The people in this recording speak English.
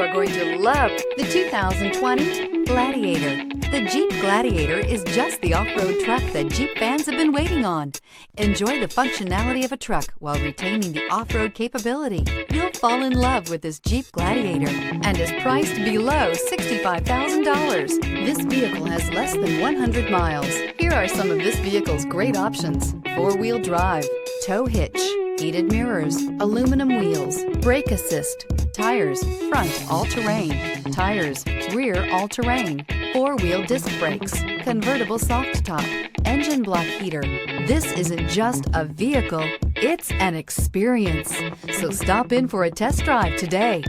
are going to love the 2020 Gladiator. The Jeep Gladiator is just the off-road truck that Jeep fans have been waiting on. Enjoy the functionality of a truck while retaining the off-road capability. You'll fall in love with this Jeep Gladiator and is priced below $65,000. This vehicle has less than 100 miles. Here are some of this vehicle's great options: four-wheel drive, tow hitch, heated mirrors, aluminum wheels, brake assist, tires, front all-terrain, tires, rear all-terrain, four-wheel disc brakes, convertible soft top, engine block heater. This isn't just a vehicle, it's an experience. So stop in for a test drive today.